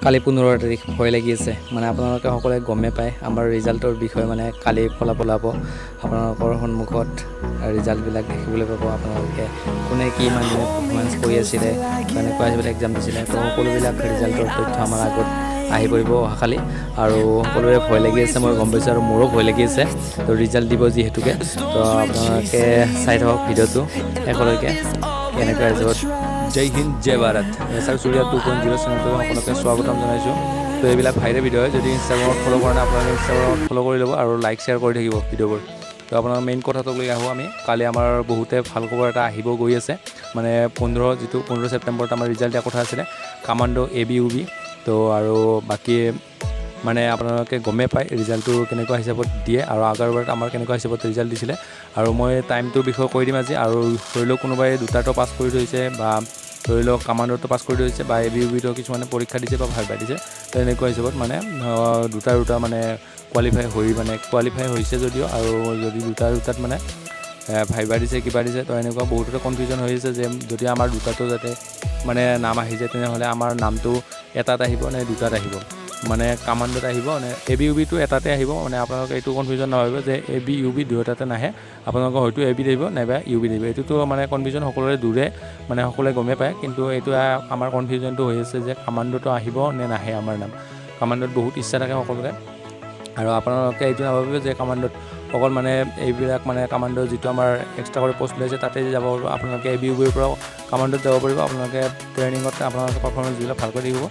কালি 15 তাৰিখ ভয় লাগি আছে মানে আপোনালোকে সকলোৱে গমে পায় আমাৰ ৰিজাল্টৰ বিষয়ে মানে কালি ফলাফল ওলাব আপোনালোকৰ সন্মুখত ৰিজাল্টবিলাক দেখিবলৈ পাব আপোনালোকে কোনে কি মানে পাৰফৰ্মেঞ্চ কৰি আছিলে কেনেকুৱা হিচাপে এক্সাম দিছিলে তো সকলোবিলাক ৰিজাল্টৰ তথ্য আমাৰ আগত আহি পৰিব অহাকালি আৰু সকলোৰে ভয় লাগি আছে মই গম পাইছোঁ আৰু মোৰো ভয় লাগি আছে তো ৰিজাল্ট দিব যিহেতুকে তো আপোনালোকে চাই থাকক ভিডিঅ'টো শেষলৈকে কেনেকুৱা হিচাপত জয় হিন্দ জয় ভাৰত এছাৰ চুৰিয়া 2.0 চেনেলটো সকলোকে স্বাগতম জনাইছোঁ তো এইবিলাক ভাইৰেল ভিডিঅ' হয় যদি ইনষ্টাগ্ৰামত ফ'ল' কৰা নাই আপোনালোকে ইনষ্টাগ্ৰামত ফ'ল' কৰি ল'ব আৰু লাইক শ্বেয়াৰ কৰি থাকিব ভিডিঅ'বোৰ তো আপোনাৰ মেইন কথাটোক লৈ আহোঁ আমি কালি আমাৰ বহুতে ভাল খবৰ এটা আহিব গৈ আছে মানে 15 ছেপ্টেম্বৰত আমাৰ ৰিজাল্ট দিয়া কথা আছিলে কামাণ্ডো ABUB তো আৰু বাকী মানে আপোনালোকে গমেই পায় ৰিজাল্টটো কেনেকুৱা হিচাপত দিয়ে আৰু আগৰবাৰত আমাৰ কেনেকুৱা হিচাপত ৰিজাল্ট দিছিলে আৰু মই টাইমটোৰ বিষয়ে কৈ দিম আজি আৰু ধৰি লওক কোনোবাই দুটাটো পাছ কৰি থৈছে বা ধৰি লওক কামাণ্ডোটো পাছ কৰি থৈছে বা ABUBটো কিছুমানে পৰীক্ষা দিছে বা ভাইবা দিছে তো এনেকুৱা হিচাপত মানে দুটা মানে কোৱালিফাই হৈছে যদিও আৰু যদি দুটাত মানে ভাইবা দিছে কিবা দিছে তো এনেকুৱা বহুততে কনফিউজন হৈ আছে যে যদি আমাৰ দুটাটো যাতে মানে নাম আহি যায় তেনেহ'লে আমাৰ নামটো এটাত আহিব নে দুটাত আহিব মানে কামাণ্ডোত আহিব নে ABUBটো এটাতে আহিব মানে আপোনালোকে এইটো কনফিউজন নাভাবিব যে ABUB দুয়োটাতে নাহে আপোনালোকৰ হয়তো AB আহিব নাইবা UB আহিব এইটোতো মানে কনফিউজন সকলোৰে দূৰে মানে সকলোৱে গমেই পায় কিন্তু এইটো আমাৰ কনফিউজনটো হৈ আছে যে কামাণ্ডোটো আহিব নে নাহে আমাৰ নাম কামাণ্ডোত বহুত ইচ্ছা থাকে সকলোৰে আৰু আপোনালোকে এইটো নাভাবিব যে কামাণ্ডোত অকল মানে এইবিলাক মানে কামাণ্ডো যিটো আমাৰ এক্সট্ৰা কৰি পষ্ট ওলাইছে তাতে যাব পাৰিব আপোনালোকে ABUBৰ পৰাও কামাণ্ডোত যাব পাৰিব আপোনালোকে ট্ৰেইনিঙত আপোনালোকে পাৰফৰ্মেঞ্চ যিবিলাক ভালকৈ দেখিব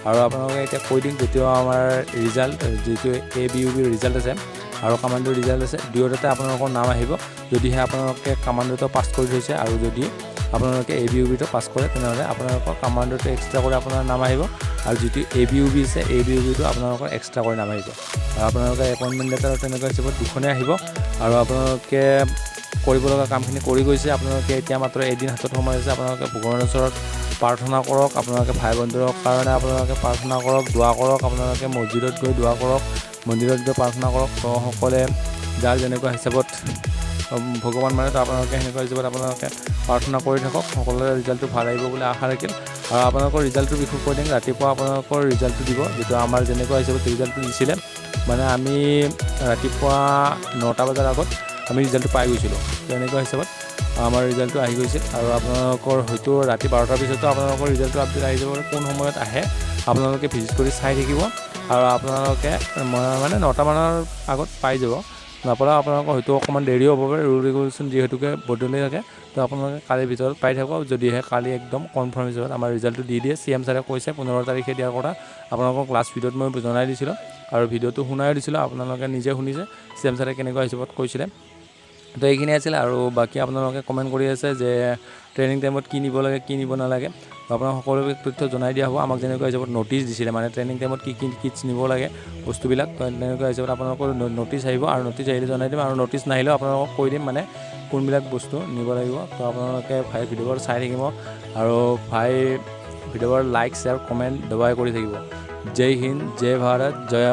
আৰু আপোনালোকে এতিয়া কৈ দিম যিটো আমাৰ ৰিজাল্ট যিটো ABUBৰ ৰিজাল্ট আছে আৰু কামাণ্ডোৰ ৰিজাল্ট আছে দুয়োটাতে আপোনালোকৰ নাম আহিব যদিহে আপোনালোকে কামাণ্ডোটো পাছ কৰি থৈছে আৰু যদি আপোনালোকে ABUBটো পাছ কৰে তেনেহ'লে আপোনালোকৰ কামাণ্ডোটো এক্সট্ৰা কৰি আপোনাৰ নাম আহিব আৰু যিটো ABUB আছে ABUBটো আপোনালোকৰ এক্সট্ৰা কৰি নাম আহিব আৰু আপোনালোকে এপইণ্টমেণ্ট লেটাৰত তেনেকুৱা হিচাপত দুখনেই আহিব আৰু আপোনালোকে কৰিব লগা কামখিনি কৰি গৈছে আপোনালোকে এতিয়া মাত্ৰ এদিন হাতত সময় আছে আপোনালোকে ভগৱানৰ ওচৰত প্ৰাৰ্থনা কৰক আপোনালোকে ভাই বন্ধুৰ কাৰণে আপোনালোকে প্ৰাৰ্থনা কৰক দোৱা কৰক আপোনালোকে মছজিদত গৈ দোৱা কৰক মন্দিৰত গৈ প্ৰাৰ্থনা কৰক তো সকলোৱে যাৰ যেনেকুৱা হিচাপত ভগৱান মানে তো আপোনালোকে সেনেকুৱা হিচাপত আপোনালোকে প্ৰাৰ্থনা কৰি থাকক সকলোৰে ৰিজাল্টটো ভাল আহিব বুলি আশা ৰাখিল আৰু আপোনালোকৰ ৰিজাল্টটোৰ বিষয়ে কৈ দিম ৰাতিপুৱা আপোনালোকৰ ৰিজাল্টটো দিব যিটো আমাৰ যেনেকুৱা হিচাপত ৰিজাল্টটো দিছিলে মানে আমি ৰাতিপুৱা 9টা বজাৰ আগত আমি ৰিজাল্টটো পাই গৈছিলোঁ তেনেকুৱা হিচাপত আমাৰ ৰিজাল্টটো আহি গৈছিল আৰু আপোনালোকৰ হয়তো ৰাতি 12টাৰ পিছতো আপোনালোকৰ ৰিজাল্টটো আপডেট আহি যাব কোন সময়ত আহে আপোনালোকে ভিজিট কৰি চাই থাকিব আৰু আপোনালোকে মানে 9টা মানৰ আগত পাই যাব নাপালেও আপোনালোকৰ হয়তো অকণমান দেৰিও হ'ব পাৰে ৰুল ৰেগুলেশ্যন যিহেতুকে বদলি থাকে তো আপোনালোকে কালিৰ ভিতৰত পাই থাকক যদিহে কালি একদম কনফাৰ্ম হিচাপত আমাৰ ৰিজাল্টটো দি দিয়ে CM ছাৰে কৈছে 15 তাৰিখে দিয়াৰ কথা আপোনালোকৰ ক্লাছ ভিডিঅ'ত মই জনাই দিছিলোঁ আৰু ভিডিঅ'টো শুনাই দিছিলোঁ আপোনালোকে নিজে শুনিছে CM ছাৰে কেনেকুৱা হিচাপত কৈছিলে তো এইখিনি আছিলে আৰু বাকী আপোনালোকে কমেণ্ট কৰি আছে যে ট্ৰেইনিং টাইমত কি নিব লাগে কি নিব নালাগে আপোনাক সকলোকে তথ্য জনাই দিয়া হ'ব আমাক যেনেকুৱা হিচাপত ন'টিচ দিছিলে মানে ট্ৰেইনিং টাইমত কি কিটছ নিব লাগে বস্তুবিলাক তেনেকুৱা হিচাপত আপোনালোকৰ ন'টিচ আহিব আৰু ন'টিচ আহিলে জনাই দিম আৰু ন'টিচ নাহিলেও আপোনালোকক কৈ দিম মানে কোনবিলাক বস্তু নিব লাগিব তো আপোনালোকে ভাই ভিডিঅ'বোৰ চাই থাকিব আৰু ভাই ভিডিঅ'বোৰ লাইক শ্বেয়াৰ কমেণ্ট দবাই কৰি থাকিব জয় হিন্দ জয় ভাৰত জয়